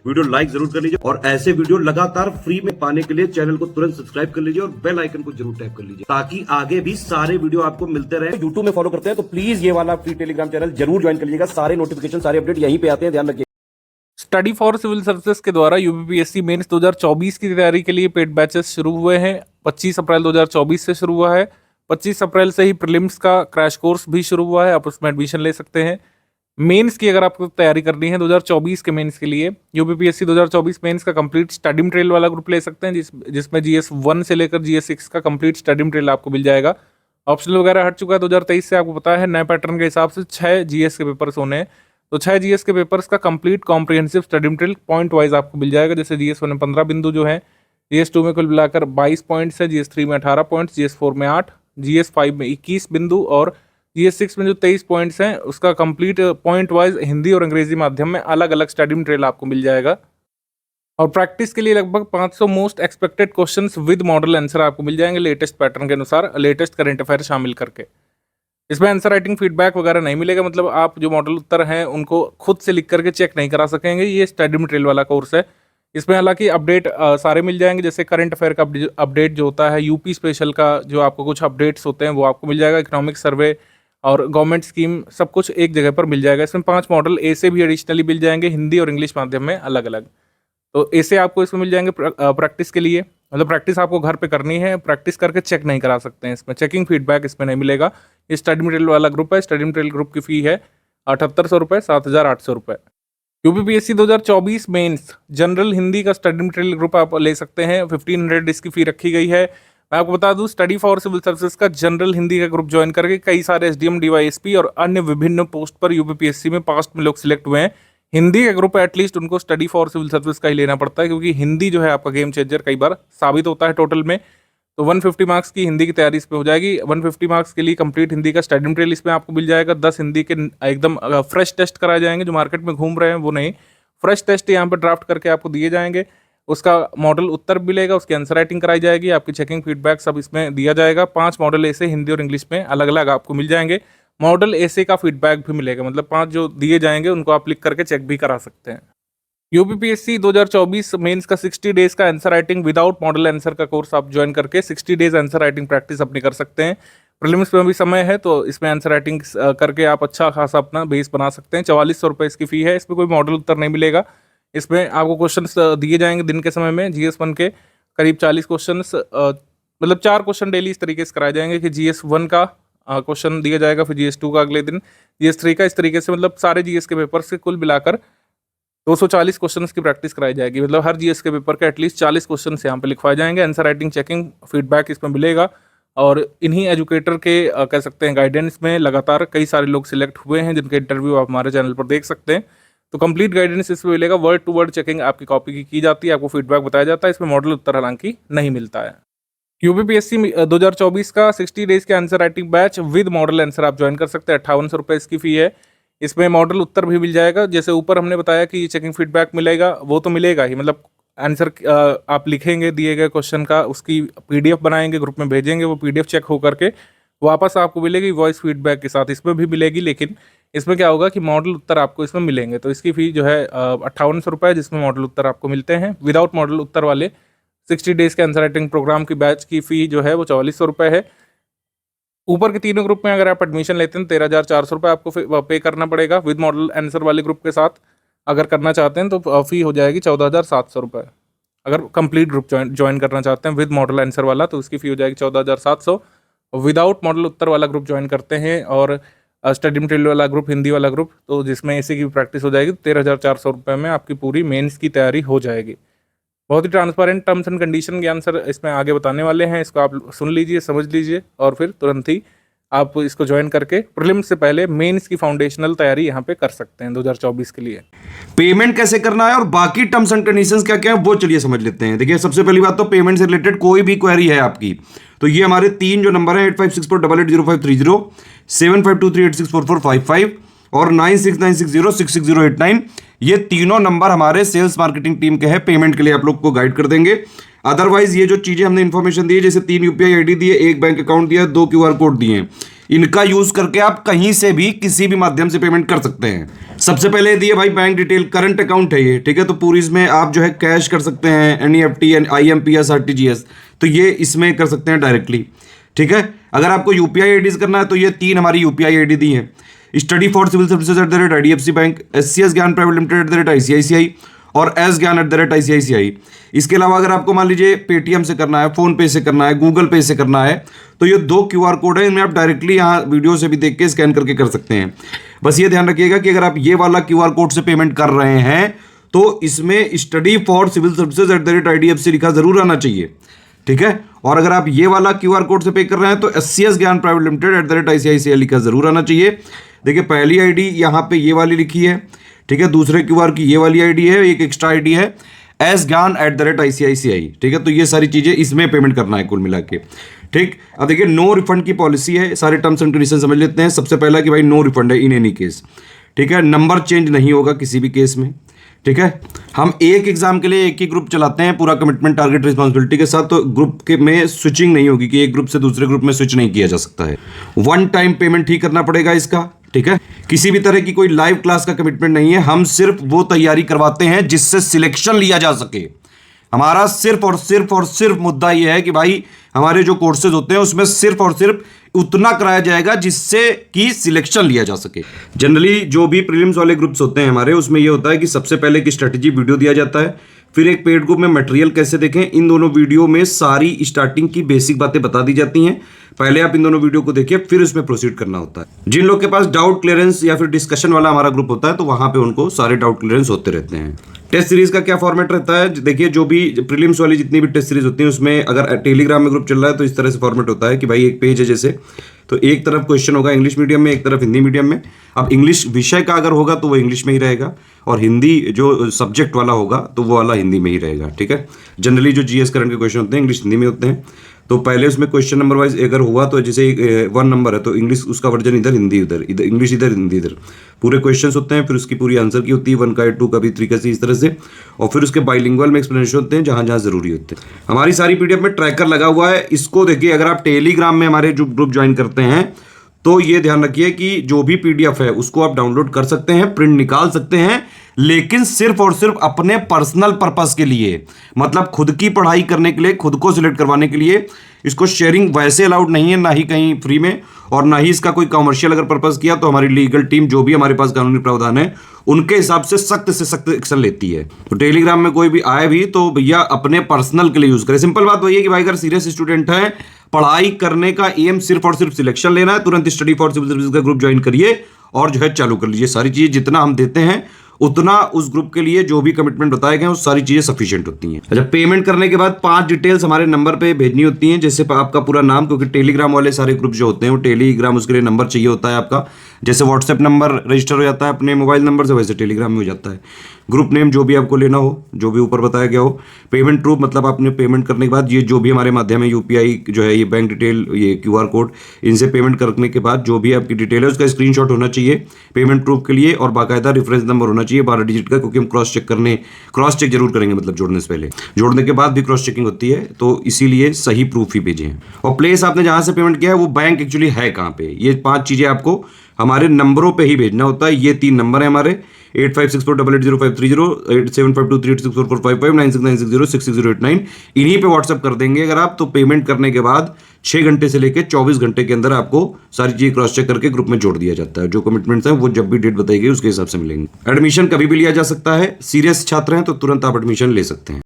Video like जरूर कर लीजिए और ऐसे वीडियो लगातार फ्री में पाने के लिए चैनल को तुरंत सब्सक्राइब कर लीजिए और बेल आइकन को जरूर टैप कर लीजिए ताकि आगे भी सारे वीडियो आपको मिलते रहे। यूट्यूब में फॉलो करते हैं तो प्लीज ये वाला फ्री टेलीग्राम चैनल जरूर ज्वाइन कर लीजिएगा। सारे नोटिफिकेशन सारे अपडेट यहीं पे आते हैं, ध्यान रखिए। स्टडी फॉर सिविल सर्विसेज के द्वारा यूपीपीएससी मेंस 2024 की तैयारी के लिए पेड बैचेस शुरू हुए हैं। 25 अप्रैल 2024 से शुरू हुआ है। 25 अप्रैल से ही प्रीलिम्स का क्रैश कोर्स भी शुरू हुआ है, आप उसमें एडमिशन ले सकते हैं। मेंस की अगर आपको तैयारी करनी है 2024 के मेंस के लिए, यूपीपीएससी 2024 मेंस का कंप्लीट स्टडी मटेरियल वाला ग्रुप ले सकते हैं, जिसमें GS 1 से लेकर GS 6 का कंप्लीट स्टडी मटेरियल आपको मिल जाएगा। ऑप्शनल वगैरह हट चुका है 2023 से, आपको पता है नए पैटर्न के हिसाब से 6 GS के पेपर्स होने हैं, तो 6 GS के पेपर्स का complete comprehensive study material point wise आपको मिल जाएगा। जैसे GS 1 में 15 बिंदु जो है, GS 2 में कुल मिलाकर 22 पॉइंट्स है, GS 3 में 18 पॉइंट्स, GS 4 में 8, GS 5 में 21 बिंदु और GS 6 में जो 23 पॉइंट्स हैं उसका कंप्लीट पॉइंट वाइज हिंदी और अंग्रेजी माध्यम में अलग अलग स्टडी मटेरियल आपको मिल जाएगा। और प्रैक्टिस के लिए लगभग 500 most expected questions with model answer आपको मिल जाएंगे लेटेस्ट पैटर्न के अनुसार, लेटेस्ट करंट अफेयर शामिल करके। इसमें आंसर राइटिंग फीडबैक वगैरह नहीं मिलेगा, मतलब आप जो मॉडल उत्तर हैं उनको खुद से लिख करके चेक नहीं करा सकेंगे। ये स्टडी मटेरियल वाला कोर्स है। इसमें हालांकि अपडेट सारे मिल जाएंगे, जैसे करंट अफेयर का अपडेट जो होता है, यूपी स्पेशल का जो आपको कुछ अपडेट्स होते हैं वो आपको मिल जाएगा, इकोनॉमिक सर्वे और गवर्नमेंट स्कीम सब कुछ एक जगह पर मिल जाएगा। इसमें 5 मॉडल ए से भी एडिशनली मिल जाएंगे, हिंदी और इंग्लिश माध्यम में अलग अलग। तो ऐसे आपको इसमें मिल जाएंगे प्रैक्टिस के लिए, मतलब प्रैक्टिस आपको घर पे करनी है, प्रैक्टिस करके चेक नहीं करा सकते हैं। इसमें चेकिंग फीडबैक इसमें नहीं मिलेगा। ये स्टडी मटेरियल वाला ग्रुप है। स्टडी मटेरियल ग्रुप की फी है 7800 रुपये, 7800 रुपये। यूपीपीएससी 2024 मेंस जनरल हिंदी का स्टडी मटेरियल ग्रुप आप ले सकते हैं, 1500 इसकी फी रखी गई है। मैं आपको बता दूं, स्टडी फॉर सिविल सर्विसेज का जनरल हिंदी का ग्रुप ज्वाइन करके कई सारे SDM, DYSP और अन्य विभिन्न पोस्ट पर यूपीपीएससी में पास्ट में लोग सिलेक्ट हुए हैं। हिंदी का ग्रुप एटलीस्ट उनको स्टडी फॉर सिविल सर्विस का ही लेना पड़ता है, क्योंकि हिंदी जो है आपका गेम चेंजर कई बार साबित होता है टोटल में। तो 150 मार्क्स की हिंदी की तैयारी इसमें हो जाएगी। 150 मार्क्स के लिए कंप्लीट हिंदी का स्टडी मटेरियल इसमें आपको मिल जाएगा। 10 हिंदी के एकदम फ्रेश टेस्ट कराए जाएंगे, जो मार्केट में घूम रहे हैं वो नहीं, फ्रेश टेस्ट यहाँ पर ड्राफ्ट करके आपको दिए जाएंगे। उसका मॉडल उत्तर मिलेगा, उसकी आंसर राइटिंग कराई जाएगी, आपकी चेकिंग फीडबैक सब इसमें दिया जाएगा। 5 मॉडल ऐसे हिंदी और इंग्लिश में अलग अलग आपको मिल जाएंगे। मॉडल ऐसे का फीडबैक भी मिलेगा, मतलब 5 जो दिए जाएंगे उनको आप लिख करके चेक भी करा सकते हैं। यूपीपीएससी 2024 मेंस का 60 डेज का answer writing without model answer का कोर्स आप ज्वाइन करके 60 डेज आंसर राइटिंग प्रैक्टिस अपनी कर सकते हैं। प्रीलिम्स में भी समय है, तो इसमें आंसर राइटिंग करके आप अच्छा खासा अपना बेस बना सकते हैं। 4400 रुपये इसकी फी है। इसमें कोई मॉडल उत्तर नहीं मिलेगा। इसमें आपको क्वेश्चंस दिए जाएंगे दिन के समय में। GS 1 के करीब 40 क्वेश्चंस, मतलब 4 क्वेश्चन डेली इस तरीके से कराए जाएंगे कि GS 1 का क्वेश्चन दिया जाएगा, फिर GS 2 का अगले दिन, GS 3 का, इस तरीके से मतलब सारे GS के पेपर से कुल मिलाकर 240 क्वेश्चन्स की प्रैक्टिस कराई जाएगी। मतलब हर GS के पेपर के एटलीस्ट 40 क्वेश्चन यहाँ पे लिखवाए जाएंगे। आंसर राइटिंग चेकिंग फीडबैक इसमें मिलेगा। और इन्हीं एजुकेटर के कह सकते हैं गाइडेंस में लगातार कई सारे लोग सिलेक्ट हुए हैं, जिनके इंटरव्यू आप हमारे चैनल पर देख सकते हैं। तो कंप्लीट गाइडेंस इसमें मिलेगा। वर्ड टू वर्ड चेकिंग आपकी कॉपी की जाती है, आपको फीडबैक बताया जाता है। इसमें मॉडल उत्तर हालांकि नहीं मिलता है। यूपीपीएससी 2024 का 60 डेज के answer writing batch with model answer आप ज्वाइन कर सकते हैं। 5800 रुपये इसकी फी है। इसमें मॉडल उत्तर भी मिल जाएगा। जैसे ऊपर हमने बताया कि चेकिंग फीडबैक मिलेगा, वो तो मिलेगा ही, मतलब आंसर आप लिखेंगे दिए गए क्वेश्चन का, उसकी PDF बनाएंगे, ग्रुप में भेजेंगे, वो PDF चेक हो करके वापस आपको मिलेगी वॉइस फीडबैक के साथ, इसमें भी मिलेगी। लेकिन इसमें क्या होगा कि मॉडल उत्तर आपको इसमें मिलेंगे, तो इसकी फी जो है 5800 रुपये, जिसमें मॉडल उत्तर आपको मिलते हैं। विदाउट मॉडल उत्तर वाले 60 डेज के आंसर राइटिंग प्रोग्राम की बैच की फी जो है वो 4400 रुपये है। ऊपर के तीनों ग्रुप में अगर आप एडमिशन लेते हैं 13,400 रुपये आपको पे करना पड़ेगा। विद मॉडल आंसर वाले ग्रुप के साथ अगर करना चाहते हैं तो फी हो जाएगी 14,700 रुपये। अगर कंप्लीट ग्रुप ज्वाइन करना चाहते हैं विद मॉडल आंसर वाला, तो उसकी फी हो जाएगी 14,700। विदाउट मॉडल उत्तर वाला ग्रुप ज्वाइन करते हैं और स्टडी मटेरियल वाला ग्रुप, हिंदी वाला ग्रुप, तो जिसमें ऐसे की प्रैक्टिस हो जाएगी, 13,400 रुपये में आपकी पूरी मेंस की तैयारी हो जाएगी। बहुत ही ट्रांसपेरेंट टर्म्स एंड कंडीशन के आंसर इसमें आगे बताने वाले हैं। इसको आप सुन लीजिए, समझ लीजिए और फिर तुरंत ही आप इसको ज्वाइन करके प्रीलिम्स से पहले मेंस की फाउंडेशनल तैयारी यहाँ पे कर सकते हैं 2024 के लिए। पेमेंट कैसे करना है और बाकी टर्म्स एंड कंडीशंस क्या क्या है वो चलिए समझ लेते हैं। देखिए, सबसे पहली बात तो पेमेंट से रिलेटेड कोई भी क्वेरी है आपकी तो ये हमारे 3 जो नंबर है 8564880530, 7523864455 और 9696066089, ये तीनों नंबर हमारे सेल्स मार्केटिंग टीम के हैं। पेमेंट के लिए आप लोग को गाइड कर देंगे। अदरवाइज ये जो चीजें हमने इन्फॉर्मेशन दी है, जैसे 3 UPI ID दिए, 1 बैंक अकाउंट दिया, 2 QR कोड दिए, इनका यूज करके आप कहीं से भी किसी भी माध्यम से पेमेंट कर सकते हैं। सबसे पहले दिए भाई बैंक डिटेल, करंट अकाउंट है ये, ठीक है। तो पूरी इसमें आप जो है कैश कर सकते हैं, एनईएफटी, IMPS, RTGS, तो ये इसमें कर सकते हैं डायरेक्टली, ठीक है। अगर आपको यूपीआई आईडीज करना है तो ये 3 हमारी यूपीआई आईडी दी है, study for civil services @IDFC bank, SCS Gyan private limited @ICICI और एस ज्ञान @ICICI। इसके अलावा अगर आपको मान लीजिए पेटीएम से करना है, फोन पे से करना है, गूगल पे से करना है, तो ये 2 QR कोड है, इनमें आप डायरेक्टली यहाँ वीडियो से भी देख के स्कैन करके कर सकते हैं। बस ये ध्यान रखिएगा कि अगर आप ये वाला QR कोड से पेमेंट कर रहे हैं तो इसमें study for civil services @IDFC लिखा जरूर आना चाहिए, ठीक है। और अगर आप ये वाला QR कोड से पे कर रहे हैं तो SCS Gyan private limited @ICICI लिखा जरूर आना चाहिए। देखिए पहली आईडी यहाँ पे ये वाली लिखी है, ठीक है। दूसरे QR की ये वाली आईडी है, एक एक्स्ट्रा आईडी है एस ज्ञान @ICICI, ठीक है। तो ये सारी चीजें इसमें पेमेंट करना है कुल मिला के, ठीक। अब देखिए नो रिफंड की पॉलिसी है, सारे टर्म्स एंड कंडीशन समझ लेते हैं। सबसे पहला कि भाई नो रिफंड है इन एनी केस, ठीक है। नंबर चेंज नहीं होगा किसी भी केस में, ठीक है। हम एक एग्जाम के लिए एक ही ग्रुप चलाते हैं पूरा कमिटमेंट टारगेट रिस्पॉन्सिबिलिटी के साथ, तो ग्रुप के में स्विचिंग नहीं होगी कि एक ग्रुप से दूसरे ग्रुप में स्विच नहीं किया जा सकता है। 1 टाइम पेमेंट ही करना पड़ेगा इसका, ठीक है। किसी भी तरह की कोई लाइव क्लास का कमिटमेंट नहीं है, हम सिर्फ वो तैयारी करवाते हैं जिससे सिलेक्शन लिया जा सके। हमारा सिर्फ और सिर्फ मुद्दा यह है कि भाई हमारे जो कोर्सेज होते हैं उसमें सिर्फ और सिर्फ उतना कराया जाएगा जिससे कि सिलेक्शन लिया जा सके। जनरली जो भी प्रीलिम्स वाले ग्रुप्स होते हैं हमारे, उसमें यह होता है कि सबसे पहले एक स्ट्रेटेजी वीडियो दिया जाता है, फिर एक पेड ग्रुप में मटेरियल कैसे देखें, इन दोनों वीडियो में सारी स्टार्टिंग की बेसिक बातें बता दी जाती हैं। पहले आप इन दोनों वीडियो को देखिए, फिर उसमें प्रोसीड करना होता है। जिन लोग के पास डाउट क्लियरेंस या फिर डिस्कशन वाला हमारा ग्रुप होता है तो वहां पे उनको सारे डाउट क्लियरेंस होते रहते हैं। टेस्ट सीरीज का क्या फॉर्मेट रहता है, देखिए जो भी प्रीलिम्स वाली जितनी भी टेस्ट सीरीज होती है उसमें अगर टेलीग्राम में ग्रुप चल रहा है तो इस तरह से फॉर्मेट होता है कि भाई एक पेज है जैसे, तो एक तरफ क्वेश्चन होगा इंग्लिश मीडियम में, एक तरफ हिंदी मीडियम में। अब इंग्लिश विषय का अगर होगा तो वो इंग्लिश में ही रहेगा, और हिंदी जो सब्जेक्ट वाला होगा तो वो वाला हिंदी में ही रहेगा, ठीक है। जनरली जो GS करंट के क्वेश्चन होते हैं इंग्लिश हिंदी में होते हैं, तो पहले उसमें क्वेश्चन नंबर वाइज अगर हुआ तो जैसे 1 नंबर है तो इंग्लिश उसका वर्जन इधर, हिंदी उधर, इधर इंग्लिश इधर, हिंदी इधर, पूरे क्वेश्चंस होते हैं। फिर उसकी पूरी आंसर की होती है 1 का 2 का भी 3 का इस तरह से, और फिर उसके बाइलिंगुअल में एक्सप्लेनेशन होते हैं जहां जहां जरूरी होते हैं। हमारी सारी PDF में ट्रैकर लगा हुआ है, इसको देखिए। अगर आप टेलीग्राम में हमारे जो ग्रुप ज्वाइन करते हैं तो ये ध्यान रखिए कि जो भी PDF है उसको आप डाउनलोड कर सकते हैं, प्रिंट निकाल सकते हैं, लेकिन सिर्फ और सिर्फ अपने पर्सनल पर्पस के लिए, मतलब खुद की पढ़ाई करने के लिए, खुद को सिलेक्ट करवाने के लिए। इसको शेयरिंग वैसे अलाउड नहीं है, ना ही कहीं फ्री में, और ना ही इसका कोई कमर्शियल अगर पर्पस किया तो हमारी लीगल टीम जो भी हमारे पास कानूनी प्रावधान है उनके हिसाब से सख्त एक्शन लेती है। तो टेलीग्राम में कोई भी आए भी तो भैया अपने पर्सनल के लिए यूज करें। सिंपल बात वही है कि भाई अगर सीरियस स्टूडेंट है, पढ़ाई करने का एम सिर्फ और सिर्फ सिलेक्शन लेना है, तुरंत स्टडी फॉर सिविल सर्विस का ग्रुप ज्वाइन करिए और जो है चालू कर लीजिए। सारी चीजें जितना हम देते हैं उतना उस ग्रुप के लिए जो भी कमिटमेंट बताए गए वो सारी चीजें सफिशिएंट होती हैं। अच्छा, पेमेंट करने के बाद 5 डिटेल्स हमारे नंबर पे भेजनी होती हैं, जैसे आपका पूरा नाम, क्योंकि टेलीग्राम वाले सारे ग्रुप जो होते हैं वो टेलीग्राम उसके लिए नंबर चाहिए होता है आपका। जैसे व्हाट्सएप नंबर रजिस्टर हो जाता है अपने मोबाइल नंबर से, वैसे टेलीग्राम में हो जाता है। ग्रुप नेम जो भी आपको लेना हो, जो भी ऊपर बताया गया हो। पेमेंट प्रूफ, मतलब आपने पेमेंट करने के बाद ये जो भी हमारे माध्यम है यूपीआई जो है, ये बैंक डिटेल, ये QR कोड, इनसे पेमेंट करने के बाद जो भी आपकी डिटेल है उसका स्क्रीनशॉट होना चाहिए पेमेंट प्रूफ के लिए, और बाकायदा रेफरेंस नंबर होना चाहिए 12 डिजिट का, क्योंकि हम क्रॉस चेक जरूर करेंगे, मतलब जोड़ने से पहले, जोड़ने के बाद भी क्रॉस चेकिंग होती है, तो इसीलिए सही प्रूफ ही भेजें। और प्लेस आपने जहां से पेमेंट किया है वो बैंक एक्चुअली है कहां पे, ये 5 चीजें आपको हमारे नंबरों पे ही भेजना होता है। ये 3 नंबर है हमारे 8564880530, 8752386445, 9696066089, इन्हीं पे व्हाट्सएप कर देंगे अगर आप, तो पेमेंट करने के बाद 6 घंटे से लेकर 24 घंटे के अंदर आपको सारी चीज क्रॉस चेक करके ग्रुप में जोड़ दिया जाता है। जो कमिटमेंट्स हैं वो जब भी डेट बताई गई उसके हिसाब से मिलेंगे। एडमिशन कभी भी लिया जा सकता है, सीरियस छात्र हैं तो तुरंत आप एडमिशन ले सकते हैं।